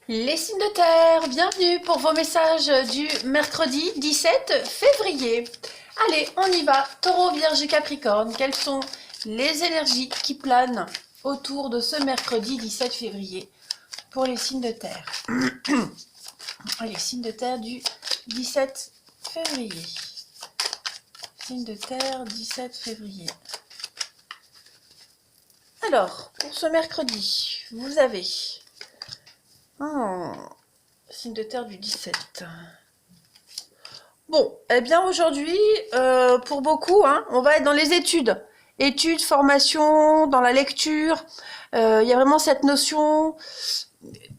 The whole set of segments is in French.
Les signes de terre, bienvenue pour vos messages du mercredi 17 février. Allez, on y va. Taureau, Vierge et Capricorne, quelles sont les énergies qui planent autour de ce mercredi 17 février pour les signes de terre? Allez, signes de terre du 17 février. Signes de terre, 17 février. Alors, pour ce mercredi, vous avez... signe de terre du 17. Bon, eh bien aujourd'hui, pour beaucoup, on va être dans les études. Études, formation, dans la lecture. Il y a vraiment cette notion...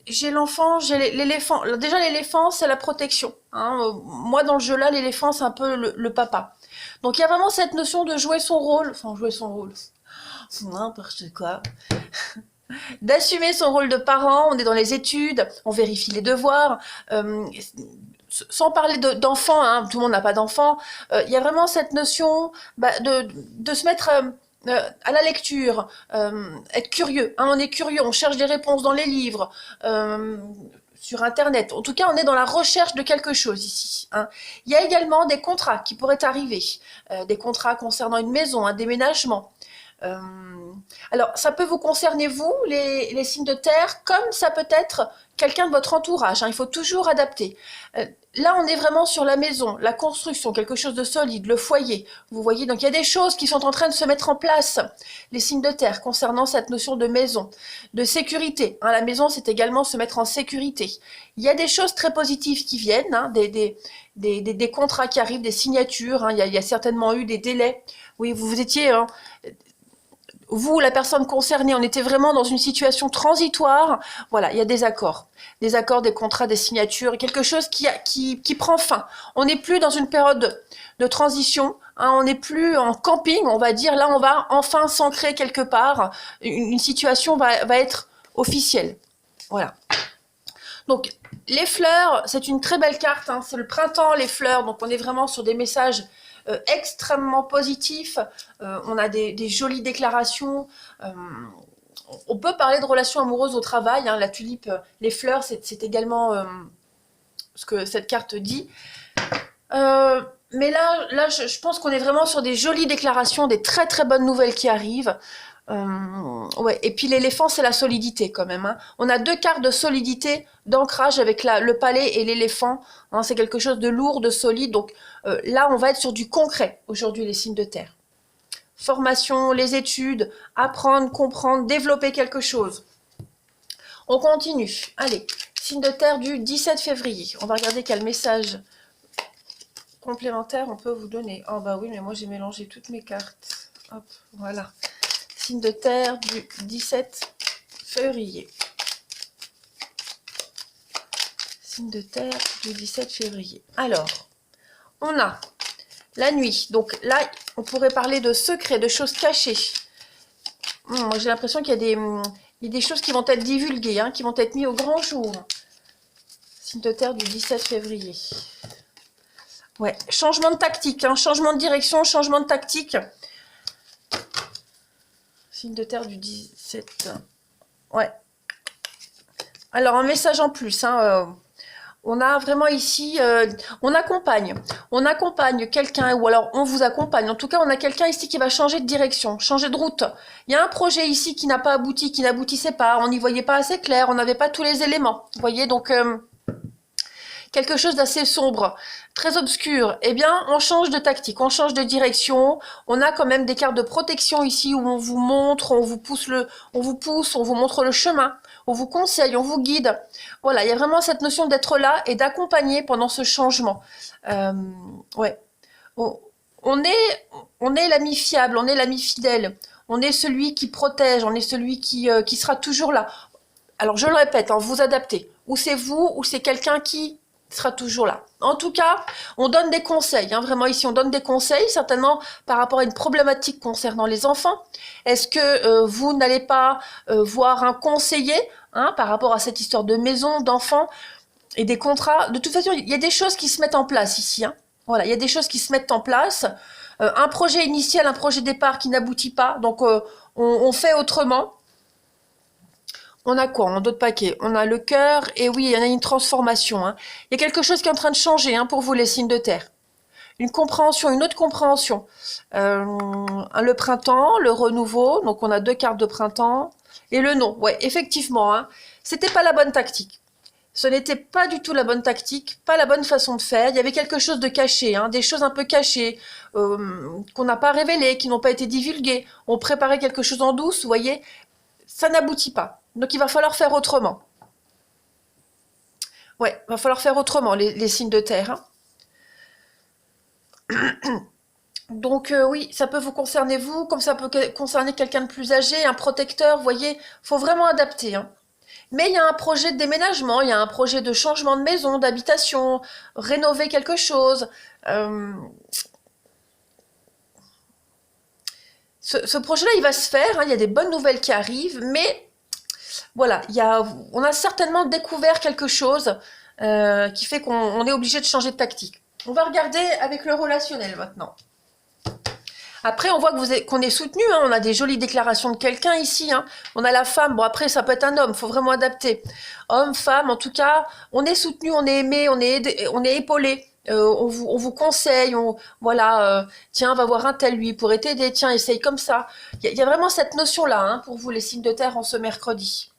J'ai l'enfant, j'ai l'éléphant. Déjà, l'éléphant, c'est la protection. Moi, dans le jeu-là, l'éléphant, c'est un peu le papa. Donc, il y a vraiment cette notion de jouer son rôle. Enfin, jouer son rôle. N'importe quoi. D'assumer son rôle de parent, on est dans les études, on vérifie les devoirs, sans parler d'enfants, tout le monde n'a pas d'enfants, il y a vraiment cette notion de se mettre à la lecture, être curieux, on est curieux, on cherche des réponses dans les livres, sur internet, en tout cas on est dans la recherche de quelque chose ici. Il y a également des contrats qui pourraient arriver, des contrats concernant une maison, un déménagement. Alors, ça peut vous concerner vous, les signes de terre, comme ça peut être quelqu'un de votre entourage. Il faut toujours adapter. Là, on est vraiment sur la maison, la construction, quelque chose de solide, le foyer. Vous voyez, donc il y a des choses qui sont en train de se mettre en place, les signes de terre, concernant cette notion de maison, de sécurité. La maison, c'est également se mettre en sécurité. Il y a des choses très positives qui viennent, des contrats qui arrivent, des signatures. Il y a certainement eu des délais. Oui, vous étiez... vous, la personne concernée, on était vraiment dans une situation transitoire. Voilà, il y a des accords, des contrats, des signatures, quelque chose qui prend fin. On n'est plus dans une période de transition, on n'est plus en camping, on va dire. Là, on va enfin s'ancrer quelque part. Une situation va être officielle. Voilà. Donc, les fleurs, c'est une très belle carte. C'est le printemps, les fleurs. Donc, on est vraiment sur des messages extrêmement positif, on a des jolies déclarations, on peut parler de relations amoureuses au travail, la tulipe, les fleurs, c'est également ce que cette carte dit. Mais là je pense qu'on est vraiment sur des jolies déclarations, des très très bonnes nouvelles qui arrivent. Ouais. Et puis l'éléphant, c'est la solidité quand même. On a deux cartes de solidité, d'ancrage avec le palais et l'éléphant. C'est quelque chose de lourd, de solide. Donc là, on va être sur du concret aujourd'hui, les signes de terre. Formation, les études, apprendre, comprendre, développer quelque chose. On continue. Allez, signe de terre du 17 février. On va regarder quel message complémentaire on peut vous donner. Oh bah oui, mais moi j'ai mélangé toutes mes cartes. Hop, voilà. Signe de terre du 17 février. Signe de terre du 17 février. Alors, on a la nuit. Donc là, on pourrait parler de secrets, de choses cachées. Moi, j'ai l'impression qu'il y a des choses qui vont être divulguées, qui vont être mises au grand jour. Signe de terre du 17 février. Ouais, changement de tactique, changement de direction, changement de tactique. Signe de terre du 17. Ouais. Alors, un message en plus. On a vraiment ici... on accompagne quelqu'un, ou alors on vous accompagne. En tout cas, on a quelqu'un ici qui va changer de direction, changer de route. Il y a un projet ici qui n'a pas abouti, qui n'aboutissait pas. On n'y voyait pas assez clair, on n'avait pas tous les éléments. Vous voyez, donc... quelque chose d'assez sombre, très obscur, eh bien, on change de tactique, on change de direction. On a quand même des cartes de protection ici où on vous montre, on vous pousse, on vous montre le chemin, on vous conseille, on vous guide. Voilà, il y a vraiment cette notion d'être là et d'accompagner pendant ce changement. Ouais. On est l'ami fiable, on est l'ami fidèle, on est celui qui protège, on est celui qui sera toujours là. Alors, je le répète, vous adaptez. Ou c'est vous, ou c'est quelqu'un qui sera toujours là. En tout cas, on donne des conseils. Vraiment ici, on donne des conseils, certainement par rapport à une problématique concernant les enfants. Est-ce que vous n'allez pas voir un conseiller par rapport à cette histoire de maison, d'enfants et des contrats? De toute façon, il y a des choses qui se mettent en place ici. Voilà, il y a des choses qui se mettent en place. Un projet initial, un projet départ qui n'aboutit pas. Donc, on fait autrement. On a quoi en d'autres paquets? On a le cœur, et oui, il y en a une transformation, hein. Il y a quelque chose qui est en train de changer, hein, pour vous, les signes de terre. Une compréhension, une autre compréhension. Le printemps, le renouveau, donc on a 2 cartes de printemps, et le non. Ouais, effectivement, hein, c'était pas la bonne tactique. Ce n'était pas du tout la bonne tactique, pas la bonne façon de faire. Il y avait quelque chose de caché, hein, des choses un peu cachées, qu'on n'a pas révélées, qui n'ont pas été divulguées. On préparait quelque chose en douce, vous voyez, ça n'aboutit pas. Donc il va falloir faire autrement. Ouais, il va falloir faire autrement, les signes de terre, hein. Donc oui, ça peut vous concerner vous, comme ça peut concerner quelqu'un de plus âgé, un protecteur, vous voyez, faut vraiment adapter, hein. Mais il y a un projet de déménagement, il y a un projet de changement de maison, d'habitation, rénover quelque chose. Euh, ce projet-là, il va se faire, hein, il y a des bonnes nouvelles qui arrivent, mais voilà, on a certainement découvert quelque chose qui fait qu'on est obligé de changer de tactique. On va regarder avec le relationnel maintenant. Après, on voit qu'on est soutenu, hein, on a des jolies déclarations de quelqu'un ici, hein. On a la femme, bon après ça peut être un homme, faut vraiment adapter. Homme, femme, en tout cas, on est soutenu, on est aimé, on est épaulé. On vous conseille, voilà, tiens, va voir un tel, lui, il pourrait t'aider, tiens, essaye comme ça. Il y a vraiment cette notion-là, hein, pour vous, les signes de terre, en ce mercredi.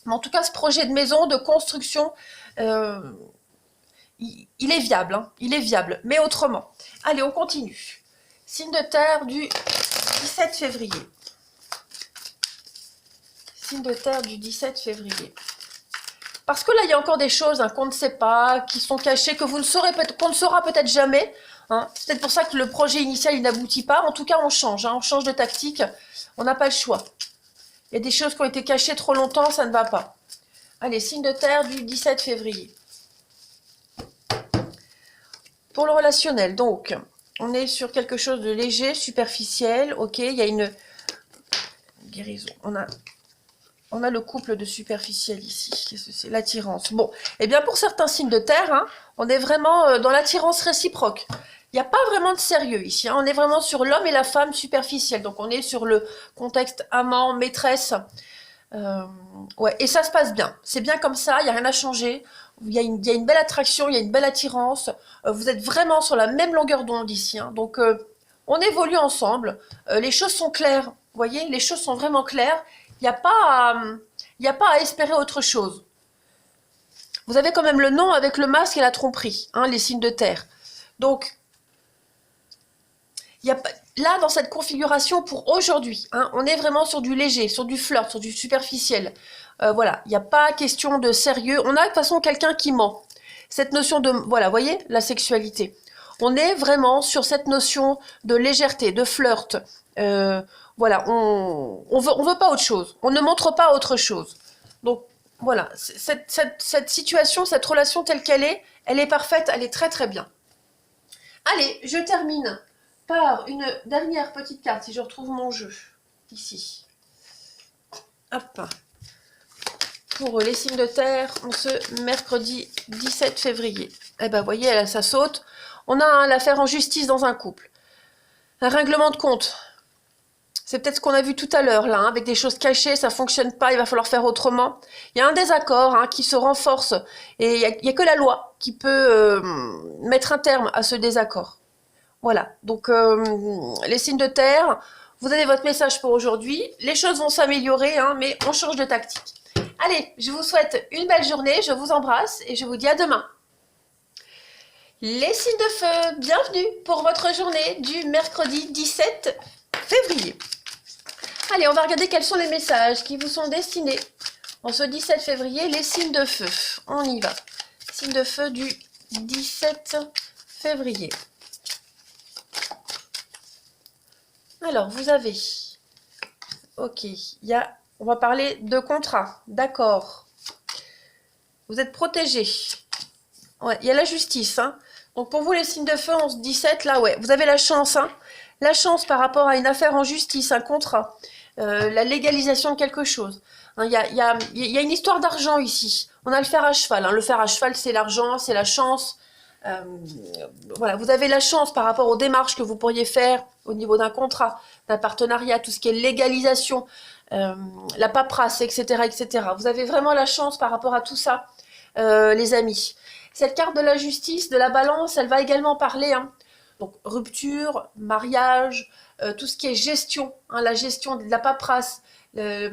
Mais en tout cas, ce projet de maison, de construction, euh, il est viable, hein, il est viable, mais autrement. Allez, on continue. Signe de terre du 17 février. Signe de terre du 17 février. Parce que là, il y a encore des choses, hein, qu'on ne sait pas, qui sont cachées, que vous ne saurez qu'on ne saura peut-être jamais, hein. C'est peut-être pour ça que le projet initial, il n'aboutit pas. En tout cas, on change, hein, on change de tactique. On n'a pas le choix. Il y a des choses qui ont été cachées trop longtemps, ça ne va pas. Allez, signe de terre du 17 février. Pour le relationnel, donc, on est sur quelque chose de léger, superficiel. Ok, il y a une guérison. On a le couple de superficiel ici. Qu'est-ce que c'est? L'attirance. Bon, eh bien pour certains signes de terre, hein, on est vraiment dans l'attirance réciproque. Il n'y a pas vraiment de sérieux ici, hein. On est vraiment sur l'homme et la femme superficielle. Donc on est sur le contexte amant, maîtresse. Ouais, et ça se passe bien. C'est bien comme ça, il n'y a rien à changer. Il y a une belle attraction, il y a une belle attirance. Vous êtes vraiment sur la même longueur d'onde ici, hein. Donc on évolue ensemble. Les choses sont claires. Vous voyez, les choses sont vraiment claires. Il n'y a pas à espérer autre chose. Vous avez quand même le nom avec le masque et la tromperie, hein, les signes de terre. Donc, là, dans cette configuration pour aujourd'hui, hein, on est vraiment sur du léger, sur du flirt, sur du superficiel. Voilà, il n'y a pas question de sérieux. On a de toute façon quelqu'un qui ment. Cette notion de, voilà, vous voyez, la sexualité. On est vraiment sur cette notion de légèreté, de flirt. Voilà, on veut pas autre chose. On ne montre pas autre chose. Donc, voilà, cette situation, cette relation telle qu'elle elle est parfaite, elle est très très bien. Allez, je termine par une dernière petite carte, si je retrouve mon jeu, ici. Hop. Pour les signes de terre, on ce mercredi 17 février. Eh ben, vous voyez, là, ça saute. On a l'affaire en justice dans un couple. Un règlement de compte. C'est peut-être ce qu'on a vu tout à l'heure, là, hein, avec des choses cachées, ça ne fonctionne pas, il va falloir faire autrement. Il y a un désaccord, hein, qui se renforce, et il n'y a que la loi qui peut mettre un terme à ce désaccord. Voilà, donc les signes de terre, vous avez votre message pour aujourd'hui. Les choses vont s'améliorer, hein, mais on change de tactique. Allez, je vous souhaite une belle journée, je vous embrasse, et je vous dis à demain. Les signes de feu, bienvenue pour votre journée du mercredi 17 février. Allez, on va regarder quels sont les messages qui vous sont destinés en ce 17 février, les signes de feu. On y va. Signes de feu du 17 février. Alors, vous avez... Ok, on va parler de contrat. D'accord. Vous êtes protégé. Ouais, il y a la justice, hein. Donc, pour vous, les signes de feu, en ce 17, là, ouais, vous avez la chance, hein. La chance par rapport à une affaire en justice, un contrat. La légalisation de quelque chose. Hein, il y a une histoire d'argent ici. On a le fer à cheval. Hein. Le fer à cheval, c'est l'argent, c'est la chance. Voilà, vous avez la chance par rapport aux démarches que vous pourriez faire au niveau d'un contrat, d'un partenariat, tout ce qui est légalisation. euh, la paperasse, etc., etc. Vous avez vraiment la chance par rapport à tout ça, les amis. Cette carte de la justice, de la balance, elle va également parler, hein, donc rupture, mariage, tout ce qui est gestion, hein, la gestion de la paperasse, euh,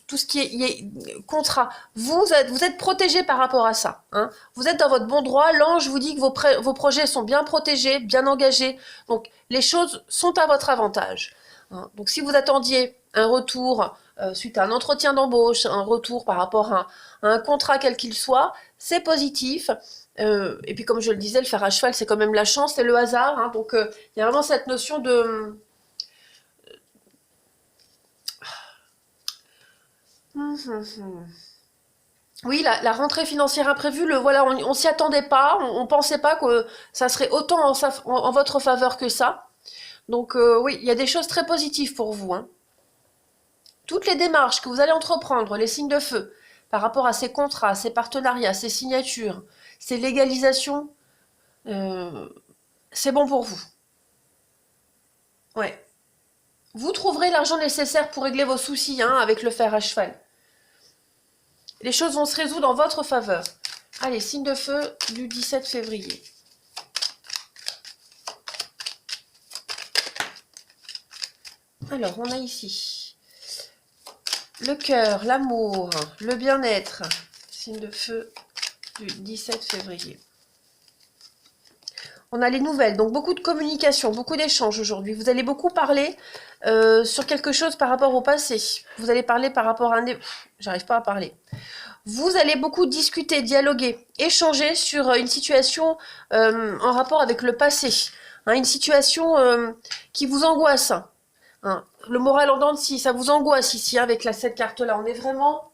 tout ce qui est contrat. Vous êtes protégé par rapport à ça, hein. Vous êtes dans votre bon droit. L'ange vous dit que vos projets sont bien protégés, bien engagés. Donc les choses sont à votre avantage, hein. Donc si vous attendiez un retour suite à un entretien d'embauche, un retour par rapport à un contrat quel qu'il soit, c'est positif. Et puis comme je le disais, le fer à cheval, c'est quand même la chance et le hasard, hein. Donc il y a vraiment cette notion de... Oui, la rentrée financière imprévue, voilà, on s'y attendait pas, on pensait pas que ça serait autant en votre faveur que ça. Donc oui, il y a des choses très positives pour vous, hein. Toutes les démarches que vous allez entreprendre, les signes de feu, par rapport à ces contrats, ces partenariats, ces signatures, ces légalisations, euh, c'est bon pour vous. Ouais. Vous trouverez l'argent nécessaire pour régler vos soucis, hein, avec le fer à cheval. Les choses vont se résoudre en votre faveur. Allez, signe de feu du 17 février. Alors, on a ici le cœur, l'amour, le bien-être. Signe de feu du 17 février. On a les nouvelles, donc beaucoup de communication, beaucoup d'échanges aujourd'hui. Vous allez beaucoup parler sur quelque chose par rapport au passé. Vous allez parler par rapport à un... J'arrive pas à parler. Vous allez beaucoup discuter, dialoguer, échanger sur une situation en rapport avec le passé. Hein, une situation qui vous angoisse. Hein. Le moral en dents de scie, ça vous angoisse ici, hein, avec cette carte-là. On est vraiment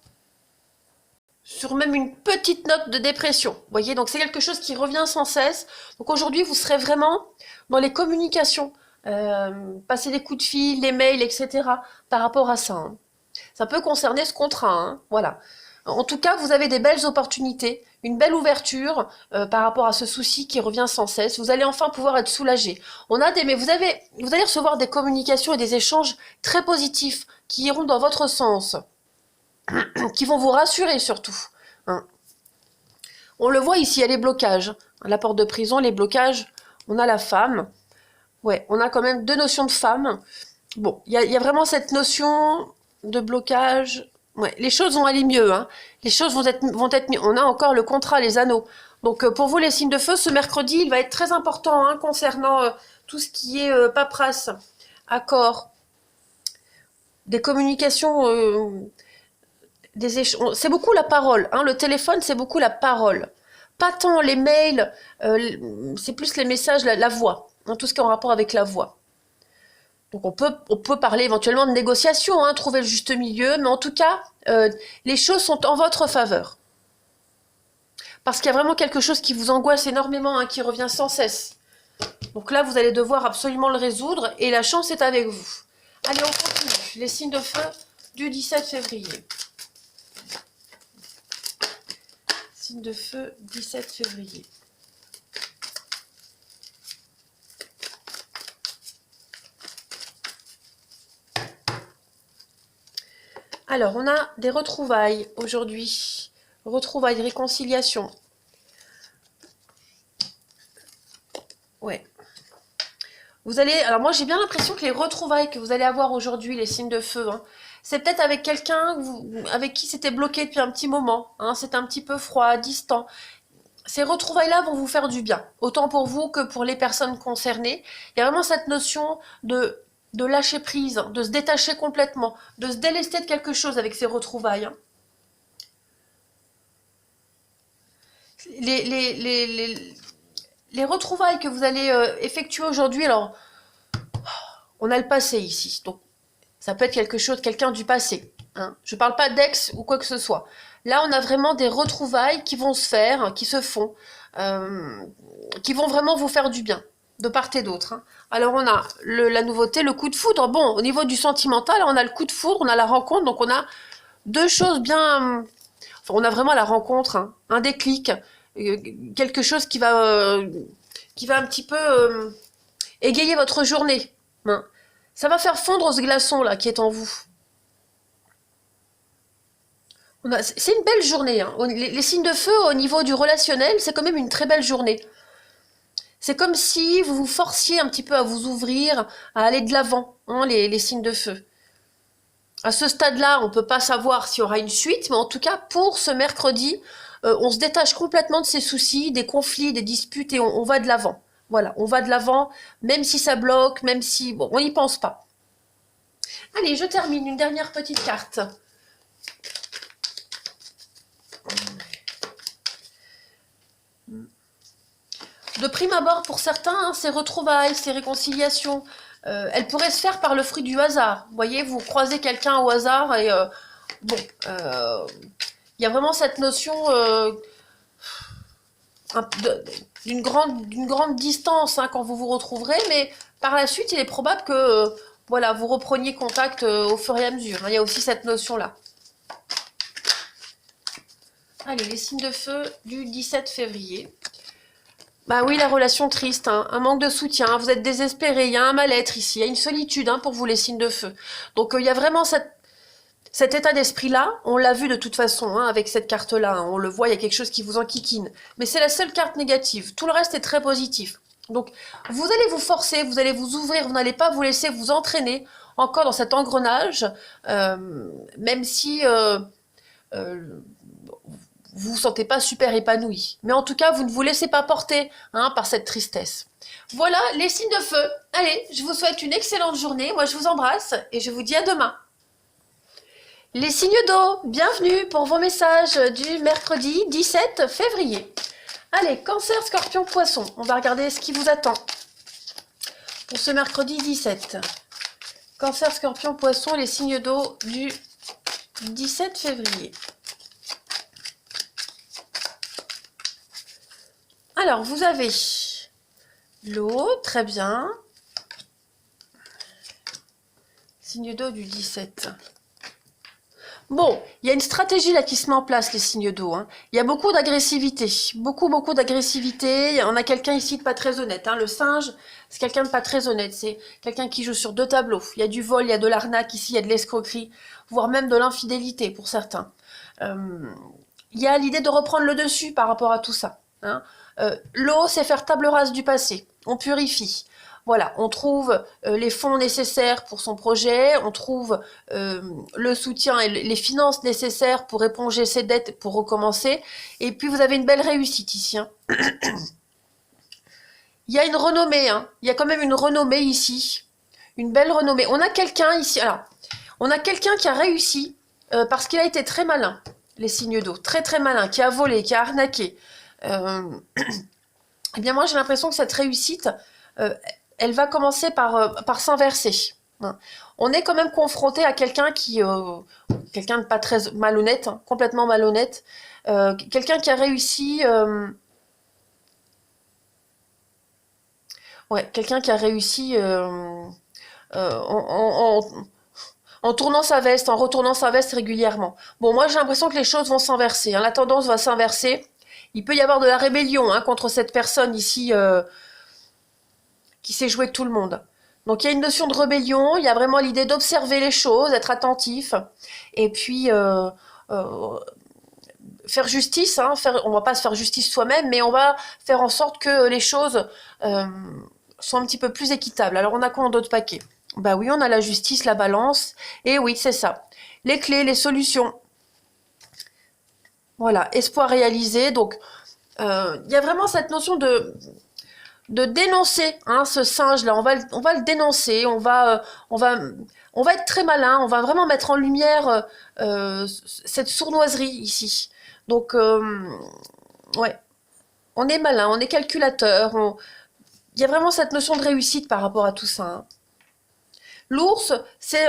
sur même une petite note de dépression. Vous voyez, donc c'est quelque chose qui revient sans cesse. Donc aujourd'hui, vous serez vraiment dans les communications, passer des coups de fil, les mails, etc. par rapport à ça, hein. Ça peut concerner ce contrat, hein, voilà. En tout cas, vous avez des belles opportunités, une belle ouverture par rapport à ce souci qui revient sans cesse. Vous allez enfin pouvoir être soulagé. Mais vous allez recevoir des communications et des échanges très positifs qui iront dans votre sens, qui vont vous rassurer surtout, hein. On le voit ici, il y a les blocages. La porte de prison, les blocages, on a la femme. Ouais, on a quand même deux notions de femme. Bon, il y a vraiment cette notion de blocage. Ouais, les choses vont aller mieux, hein. Les choses vont être mieux. On a encore le contrat, les anneaux. Donc pour vous, les signes de feu, ce mercredi, il va être très important, hein, concernant tout ce qui est paperasse, accord, des communications... c'est beaucoup la parole, hein. Le téléphone, c'est beaucoup la parole. Pas tant les mails, c'est plus les messages, la voix, hein, tout ce qui est en rapport avec la voix. Donc on peut parler éventuellement de négociation, hein, trouver le juste milieu, mais en tout cas, les choses sont en votre faveur. Parce qu'il y a vraiment quelque chose qui vous angoisse énormément, hein, qui revient sans cesse. Donc là, vous allez devoir absolument le résoudre, et la chance est avec vous. Allez, on continue. Les signes de feu du 17 février. Signe de feu, 17 février. Alors, on a des retrouvailles aujourd'hui. Retrouvailles, réconciliation. Ouais. Vous allez... Alors moi, j'ai bien l'impression que les retrouvailles que vous allez avoir aujourd'hui, les signes de feu, hein, c'est peut-être avec quelqu'un avec qui c'était bloqué depuis un petit moment, hein, c'est un petit peu froid, distant. Ces retrouvailles-là vont vous faire du bien, autant pour vous que pour les personnes concernées. Il y a vraiment cette notion de lâcher prise, de se détacher complètement, de se délester de quelque chose avec ces retrouvailles, hein. Les retrouvailles que vous allez effectuer aujourd'hui, alors, on a le passé ici, donc ça peut être quelque chose, quelqu'un du passé, hein. Je ne parle pas d'ex ou quoi que ce soit. Là, on a vraiment des retrouvailles qui vont se faire, qui se font, qui vont vraiment vous faire du bien, de part et d'autre, hein. Alors, on a la nouveauté, le coup de foudre. Bon, au niveau du sentimental, on a le coup de foudre, on a la rencontre, donc on a deux choses bien... Enfin, on a vraiment la rencontre, hein, un déclic, quelque chose qui va un petit peu égayer votre journée, hein. Ça va faire fondre ce glaçon là qui est en vous. C'est une belle journée, hein. Les signes de feu au niveau du relationnel, c'est quand même une très belle journée. C'est comme si vous vous forciez un petit peu à vous ouvrir, à aller de l'avant, hein, les signes de feu. À ce stade-là, on ne peut pas savoir s'il y aura une suite, mais en tout cas, pour ce mercredi, on se détache complètement de ces soucis, des conflits, des disputes, et on va de l'avant. Voilà, on va de l'avant, même si ça bloque, même si... Bon, on n'y pense pas. Allez, je termine, une dernière petite carte. De prime abord, pour certains, hein, ces retrouvailles, ces réconciliations, elles pourraient se faire par le fruit du hasard. Vous voyez, vous croisez quelqu'un au hasard et bon, il y a vraiment cette notion d'une grande distance hein, quand vous vous retrouverez, mais par la suite, il est probable que voilà, vous repreniez contact au fur et à mesure. Hein, il y a aussi cette notion-là. Allez, les signes de feu du 17 février. Bah oui, la relation triste, hein, un manque de soutien, vous êtes désespéré, il y a un mal-être ici, il y a une solitude hein, pour vous les signes de feu. Donc il y a vraiment cet état d'esprit-là, on l'a vu de toute façon hein, avec cette carte-là, hein, on le voit, il y a quelque chose qui vous enquiquine. Mais c'est la seule carte négative, tout le reste est très positif. Donc vous allez vous forcer, vous allez vous ouvrir, vous n'allez pas vous laisser vous entraîner encore dans cet engrenage, même si... vous vous sentez pas super épanoui. Mais en tout cas, vous ne vous laissez pas porter hein, par cette tristesse. Voilà les signes de feu. Allez, je vous souhaite une excellente journée. Moi, je vous embrasse et je vous dis à demain. Les signes d'eau, bienvenue pour vos messages du mercredi 17 février. Allez, Cancer, Scorpion, Poisson. On va regarder ce qui vous attend pour ce mercredi 17. Cancer, Scorpion, Poisson, les signes d'eau du 17 février. Alors, vous avez l'eau, très bien. Signe d'eau du 17. Bon, il y a une stratégie là qui se met en place, les signes d'eau. Hein. Il y a beaucoup d'agressivité, beaucoup d'agressivité. On a quelqu'un ici de pas très honnête. Hein. Le singe, c'est quelqu'un de pas très honnête. C'est quelqu'un qui joue sur deux tableaux. Il y a du vol, il y a de l'arnaque ici, il y a de l'escroquerie, voire même de l'infidélité pour certains. Il y a l'idée de reprendre le dessus par rapport à tout ça. Hein. L'eau, c'est faire table rase du passé. On purifie. Voilà, on trouve les fonds nécessaires pour son projet, on trouve le soutien et les finances nécessaires pour éponger ses dettes, pour recommencer. Et puis, vous avez une belle réussite ici. Hein. Il y a une renommée. Hein. Il y a quand même une renommée ici. Une belle renommée. On a quelqu'un ici. Alors, on a quelqu'un qui a réussi parce qu'il a été très malin. Les signes d'eau. Très malin. Qui a volé, qui a arnaqué. Eh bien moi j'ai l'impression que cette réussite elle va commencer par s'inverser. On est quand même confronté à quelqu'un quelqu'un de pas très malhonnête, hein, complètement malhonnête, quelqu'un qui a réussi ouais, quelqu'un qui a réussi en tournant sa veste, en retournant sa veste régulièrement. Bon, moi j'ai l'impression que les choses vont s'inverser, hein, la tendance va s'inverser. Il peut y avoir de la rébellion hein, contre cette personne ici qui s'est jouée avec tout le monde. Donc il y a une notion de rébellion, il y a vraiment l'idée d'observer les choses, d'être attentif, et puis faire justice. Hein, on ne va pas se faire justice soi-même, mais on va faire en sorte que les choses soient un petit peu plus équitables. Alors on a quoi en d'autres paquets? Bah oui, on a la justice, la balance, et oui, c'est ça. Les clés, les solutions. Voilà, espoir réalisé. Donc, il y a vraiment cette notion de dénoncer hein, ce singe-là. On va le dénoncer. On va être très malin. On va vraiment mettre en lumière cette sournoiserie ici. Donc, ouais, on est malin, on est calculateur. Il y a vraiment cette notion de réussite par rapport à tout ça. Hein. L'ours, c'est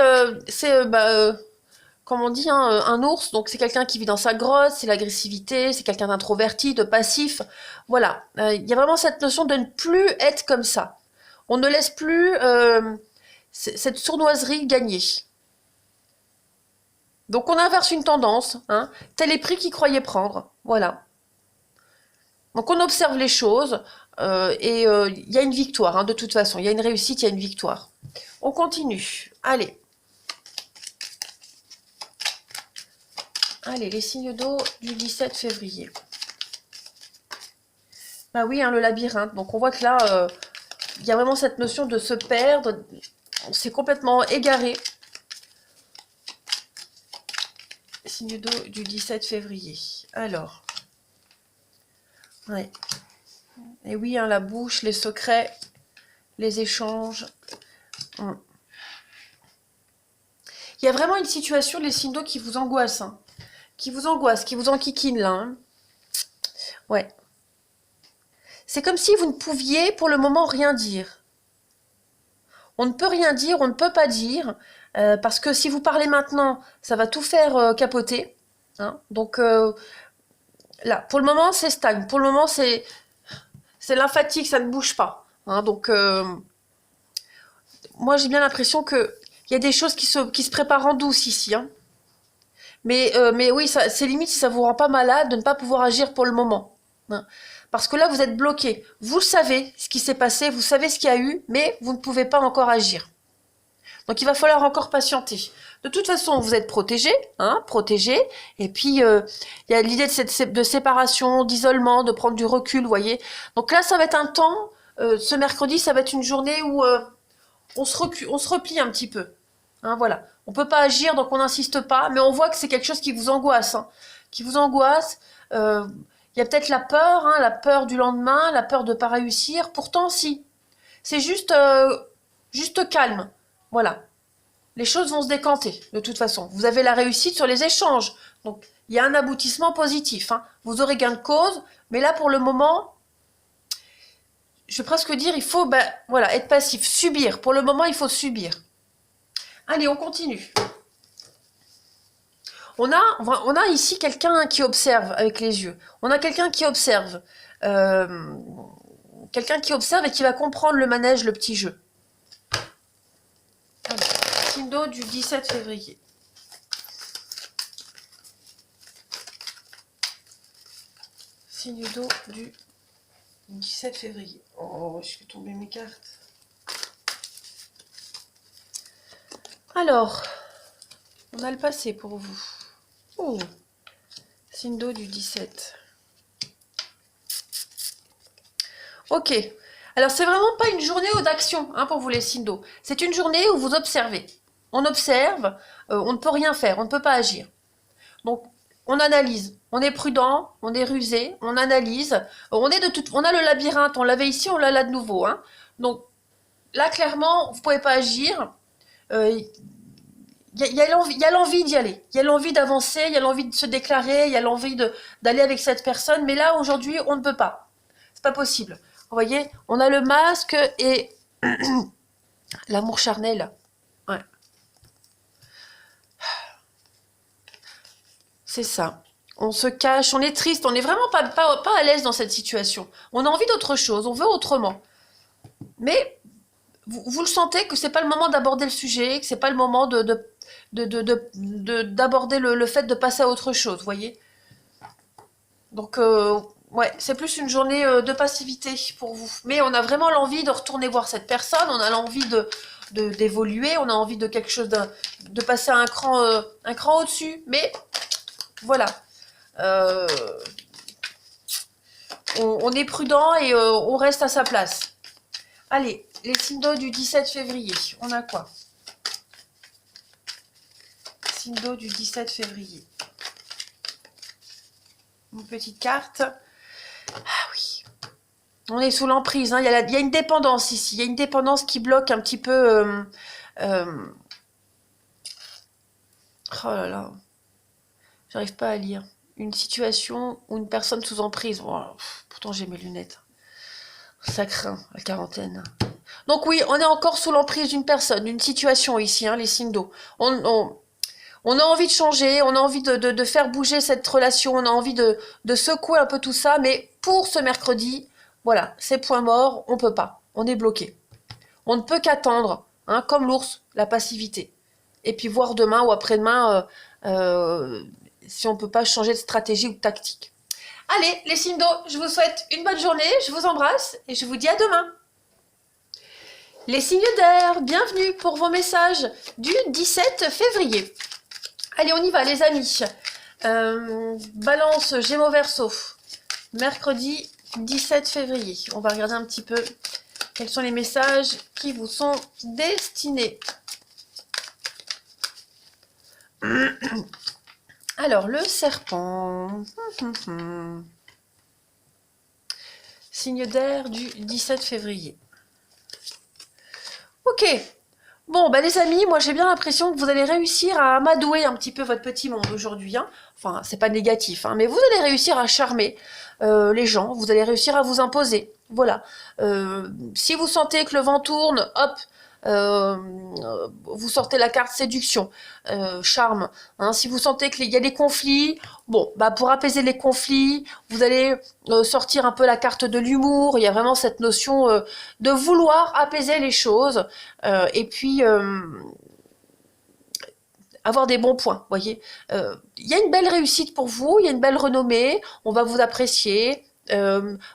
comme on dit, hein, un ours, donc c'est quelqu'un qui vit dans sa grotte, c'est l'agressivité, c'est quelqu'un d'introverti, de passif. Voilà, il y a vraiment cette notion de ne plus être comme ça. On ne laisse plus cette sournoiserie gagner. Donc on inverse une tendance, hein, tel est pris qu'il croyait prendre. Voilà. Donc on observe les choses et il y a une victoire, hein, de toute façon. Il y a une réussite, il y a une victoire. On continue. Allez. Allez, les signes d'eau du 17 février. Bah oui, hein, le labyrinthe. Donc on voit que là, il y a vraiment cette notion de se perdre. On s'est complètement égaré. Signe d'eau du 17 février. Alors. Ouais. Et oui, hein, la bouche, les secrets, les échanges. Il y a vraiment une situation, les signes d'eau, qui vous angoisse. Hein. Qui vous angoisse, qui vous enquiquine là. Hein. Ouais. C'est comme si vous ne pouviez pour le moment rien dire. On ne peut rien dire, on ne peut pas dire, parce que si vous parlez maintenant, ça va tout faire capoter. Hein. Donc là, pour le moment, c'est stagne. Pour le moment, c'est lymphatique, ça ne bouge pas. Hein. Donc moi, j'ai bien l'impression que il y a des choses qui se préparent en douce ici. Hein. Mais oui, c'est limite si ça vous rend pas malade de ne pas pouvoir agir pour le moment. Hein. Parce que là, vous êtes bloqué. Vous savez ce qui s'est passé, vous savez ce qu'il y a eu, mais vous ne pouvez pas encore agir. Donc, il va falloir encore patienter. De toute façon, vous êtes protégé, hein, protégé. Et puis, il y a l'idée de séparation, d'isolement, de prendre du recul, vous voyez. Donc là, ça va être un temps, ce mercredi, ça va être une journée où on se replie un petit peu. Hein, voilà. On ne peut pas agir, donc on n'insiste pas, mais on voit que c'est quelque chose qui vous angoisse. Hein, qui vous angoisse. Il y a peut-être la peur, hein, la peur du lendemain, la peur de ne pas réussir. Pourtant, si. C'est juste calme. Voilà. Les choses vont se décanter, de toute façon. Vous avez la réussite sur les échanges. Donc, il y a un aboutissement positif. Hein. Vous aurez gain de cause, mais là, pour le moment, je vais presque dire, il faut voilà, être passif, subir. Pour le moment, il faut subir. Allez, on continue. On a ici quelqu'un qui observe avec les yeux. On a quelqu'un qui observe. Quelqu'un qui observe et qui va comprendre le manège, le petit jeu. Signe d'eau du 17 février. Signe d'eau du 17 février. Oh, je vais tomber mes cartes. Alors, on a le passé pour vous. Oh, signe d'eau du 17. Ok. Alors, c'est vraiment pas une journée d'action hein, pour vous les signes d'eau. C'est une journée où vous observez. On observe, on ne peut rien faire, on ne peut pas agir. Donc, on analyse, on est prudent, on est rusé, on analyse. On a le labyrinthe, on l'avait ici, on l'a là de nouveau. Hein. Donc, là, clairement, vous ne pouvez pas agir. Il y a l'envie d'y aller, il y a l'envie d'avancer, il y a l'envie de se déclarer, il y a l'envie d'aller avec cette personne. Mais là, aujourd'hui, on ne peut pas. C'est pas possible. Vous voyez, on a le masque et l'amour charnel. Ouais. C'est ça. On se cache, on est triste, on n'est vraiment pas à l'aise dans cette situation. On a envie d'autre chose, on veut autrement. Mais vous le sentez que c'est pas le moment d'aborder le sujet, que c'est pas le moment d'aborder le fait de passer à autre chose, vous voyez. Donc, ouais, c'est plus une journée de passivité pour vous. Mais on a vraiment l'envie de retourner voir cette personne, on a l'envie d'évoluer, on a envie de quelque chose, de passer à un cran au-dessus. Mais voilà. On est prudent et on reste à sa place. Allez, les signes d'eau du 17 février. On a quoi? Signe d'eau du 17 février. Une petite carte. Ah oui. On est sous l'emprise. Hein. Il y a une dépendance ici. Il y a une dépendance qui bloque un petit peu... Oh là là. J'arrive pas à lire. Une situation ou une personne sous emprise. Oh, pourtant, j'ai mes lunettes. Ça craint, la quarantaine. Donc oui, on est encore sous l'emprise d'une personne, d'une situation ici, hein, les signes d'eau. On a envie de changer, on a envie de faire bouger cette relation, on a envie de secouer un peu tout ça, mais pour ce mercredi, voilà, c'est point mort, on peut pas, on est bloqué. On ne peut qu'attendre, hein, comme l'ours, la passivité. Et puis voir demain ou après-demain si on peut pas changer de stratégie ou de tactique. Allez, les signes d'eau, je vous souhaite une bonne journée, je vous embrasse et je vous dis à demain. Les signes d'air, bienvenue pour vos messages du 17 février. Allez, on y va les amis. Balance, Gémeaux, Verseau. Mercredi 17 février. On va regarder un petit peu quels sont les messages qui vous sont destinés. Alors, le serpent. Signe d'air du 17 février. Ok. Bon, bah les amis, moi j'ai bien l'impression que vous allez réussir à amadouer un petit peu votre petit monde aujourd'hui. Hein. Enfin, c'est pas négatif, hein, mais vous allez réussir à charmer les gens, vous allez réussir à vous imposer. Voilà. Si vous sentez que le vent tourne, hop, vous sortez la carte séduction, charme. Hein. Si vous sentez qu'il y a des conflits, bon, bah pour apaiser les conflits, vous allez sortir un peu la carte de l'humour. Il y a vraiment cette notion de vouloir apaiser les choses et puis avoir des bons points, voyez. Il y a une belle réussite pour vous, il y a une belle renommée, on va vous apprécier.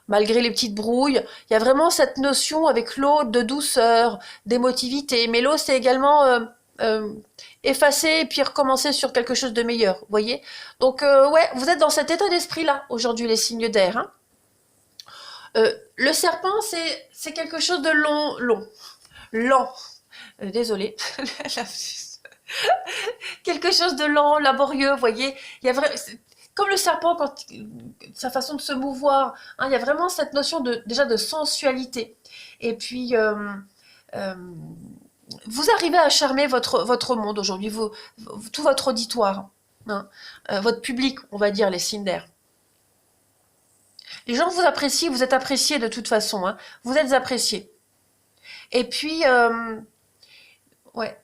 Malgré les petites brouilles, il y a vraiment cette notion avec l'eau de douceur, d'émotivité. Mais l'eau, c'est également effacer et puis recommencer sur quelque chose de meilleur, vous voyez. Donc, ouais, vous êtes dans cet état d'esprit-là aujourd'hui, les signes d'air. Hein. Le serpent, c'est quelque chose de lent. Désolée. Quelque chose de lent, laborieux, vous voyez. Il y a comme le serpent, quand sa façon de se mouvoir, hein, il y a vraiment cette notion déjà de sensualité. Et puis, vous arrivez à charmer votre monde aujourd'hui, tout votre auditoire, hein, votre public, on va dire, les signes d'air. Les gens vous apprécient, vous êtes appréciés de toute façon, hein, vous êtes appréciés. Et puis, ouais.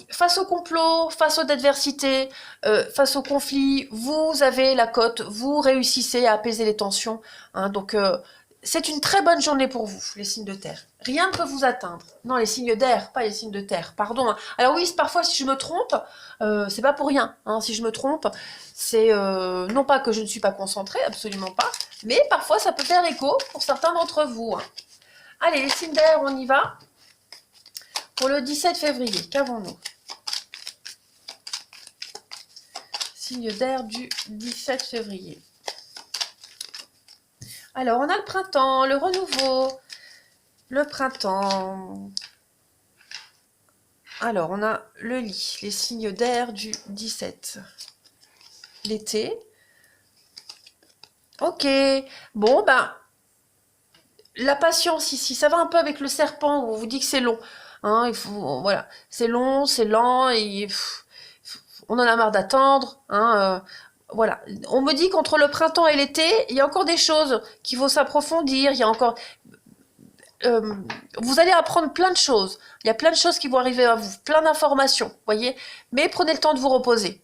Face au complot, face aux adversités, face au conflit, vous avez la cote, vous réussissez à apaiser les tensions. Hein, donc, c'est une très bonne journée pour vous, les signes de terre. Rien ne peut vous atteindre. Non, les signes d'air, pas les signes de terre, pardon. Hein. Alors oui, parfois, si je me trompe, c'est pas pour rien. Hein, si je me trompe, c'est non pas que je ne suis pas concentrée, absolument pas, mais parfois, ça peut faire écho pour certains d'entre vous. Hein. Allez, les signes d'air, on y va. Pour le 17 février, qu'avons-nous? Signe d'air du 17 février. Alors, on a le printemps, le renouveau, le printemps. Alors, on a le lit, les signes d'air du 17. L'été. Ok. Bon, ben, la patience ici, ça va un peu avec le serpent où on vous dit que c'est long. Hein, il faut, voilà, c'est long, c'est lent, et on en a marre d'attendre. Hein, voilà, on me dit qu'entre le printemps et l'été, il y a encore des choses qui vont s'approfondir. Il y a encore, vous allez apprendre plein de choses. Il y a plein de choses qui vont arriver à vous, plein d'informations, voyez. Mais prenez le temps de vous reposer.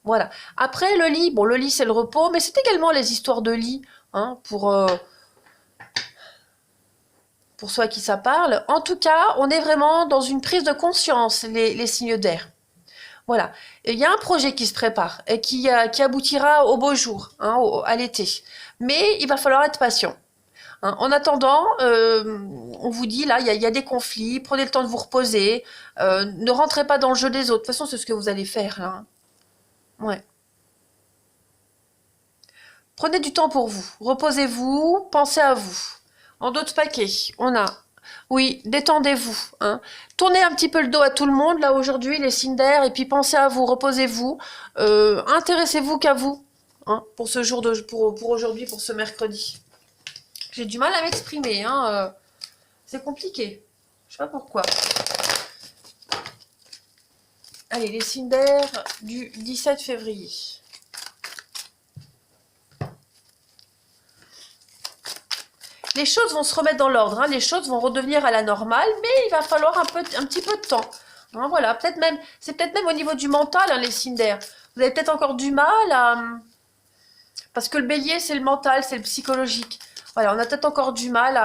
Voilà. Après le lit, bon, le lit c'est le repos, mais c'est également les histoires de lit, hein, pour ceux à qui ça parle. En tout cas, on est vraiment dans une prise de conscience, les signes d'air. Voilà. Il y a un projet qui se prépare et qui aboutira au beau jour, hein, à l'été. Mais il va falloir être patient. Hein. En attendant, on vous dit, là, il y a des conflits, prenez le temps de vous reposer, ne rentrez pas dans le jeu des autres. De toute façon, c'est ce que vous allez faire. Là. Ouais. Prenez du temps pour vous, reposez-vous, pensez à vous. En d'autres paquets, on a, oui, détendez-vous. Hein. Tournez un petit peu le dos à tout le monde, là, aujourd'hui, les signes d'air, et puis pensez à vous, reposez-vous. Intéressez-vous qu'à vous, hein, pour ce jour pour aujourd'hui, pour ce mercredi. J'ai du mal à m'exprimer, hein, c'est compliqué. Je sais pas pourquoi. Allez, les signes d'air du 17 février. Les choses vont se remettre dans l'ordre, hein, les choses vont redevenir à la normale, mais il va falloir un petit peu de temps. Hein, voilà, c'est peut-être même au niveau du mental, hein, les signes d'air. Vous avez peut-être encore du mal à... Parce que le bélier, c'est le mental, c'est le psychologique. Voilà, on a peut-être encore du mal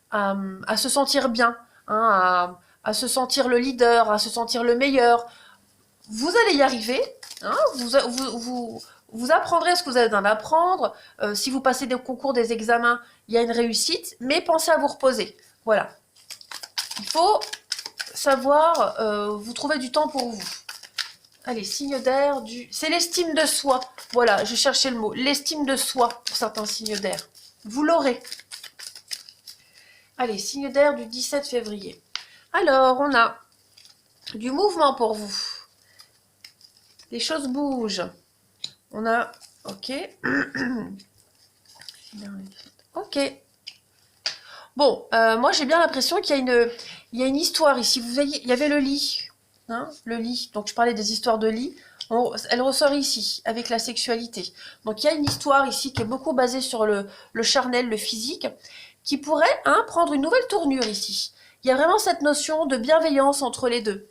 à se sentir bien, hein, à se sentir le leader, à se sentir le meilleur. Vous allez y arriver, hein, vous apprendrez ce que vous avez besoin d'apprendre. Si vous passez des concours, des examens, il y a une réussite, mais pensez à vous reposer. Voilà. Il faut savoir vous trouver du temps pour vous. Allez, signe d'air du... C'est l'estime de soi. Voilà, je cherchais le mot. L'estime de soi pour certains signes d'air. Vous l'aurez. Allez, signe d'air du 17 février. Alors, on a du mouvement pour vous. Les choses bougent. On a... Ok. Ok. Bon, moi j'ai bien l'impression qu'il y a une histoire ici. Vous voyez, il y avait le lit. Hein, le lit. Donc je parlais des histoires de lit. Elle ressort ici, avec la sexualité. Donc il y a une histoire ici qui est beaucoup basée sur le charnel, le physique, qui pourrait prendre une nouvelle tournure ici. Il y a vraiment cette notion de bienveillance entre les deux,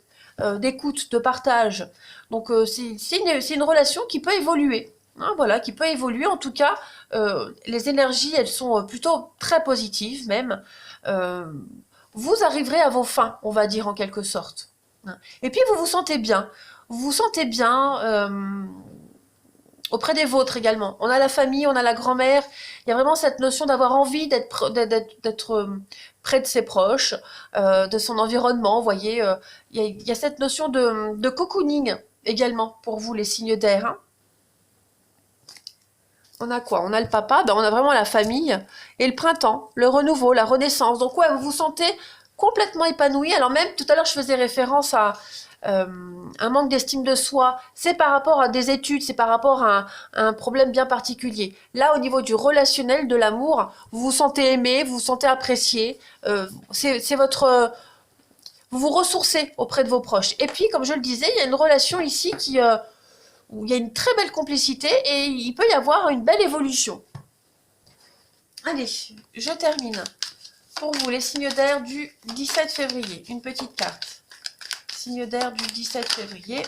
d'écoute, de partage. Donc c'est une relation qui peut évoluer. Hein, voilà, qui peut évoluer. En tout cas, les énergies, elles sont plutôt très positives même. Euh, vous arriverez à vos fins, on va dire en quelque sorte. Et puis vous vous sentez bien. Vous vous sentez bien auprès des vôtres également. On a la famille, on a la grand-mère. Il y a vraiment cette notion d'avoir envie d'être près de ses proches, de son environnement. Vous voyez, il y a cette notion de cocooning également pour vous, les signes d'air. Hein. On a quoi? On a le papa, ben on a vraiment la famille et le printemps, le renouveau, la renaissance. Donc ouais, vous vous sentez complètement épanoui. Alors même tout à l'heure, je faisais référence à un manque d'estime de soi. C'est par rapport à des études, c'est par rapport à un problème bien particulier. Là, au niveau du relationnel, de l'amour, vous vous sentez aimé, vous vous sentez apprécié. C'est votre... vous vous ressourcez auprès de vos proches. Et puis, comme je le disais, il y a une relation ici où il y a une très belle complicité et il peut y avoir une belle évolution. Allez, je termine. Pour vous, les signes d'air du 17 février. Une petite carte. Signe d'air du 17 février.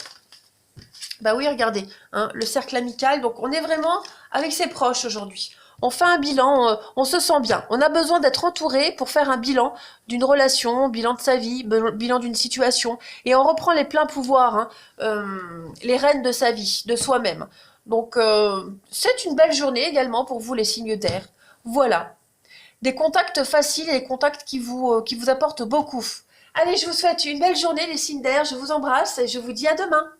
Bah oui, regardez, hein, le cercle amical. Donc, on est vraiment avec ses proches aujourd'hui. On fait un bilan, on se sent bien. On a besoin d'être entouré pour faire un bilan d'une relation, bilan de sa vie, bilan d'une situation. Et on reprend les pleins pouvoirs, hein, les rênes de sa vie, de soi-même. Donc, c'est une belle journée également pour vous, les signes d'air. Voilà. Des contacts faciles et des contacts qui vous apportent beaucoup. Allez, je vous souhaite une belle journée, les signes d'air. Je vous embrasse et je vous dis à demain.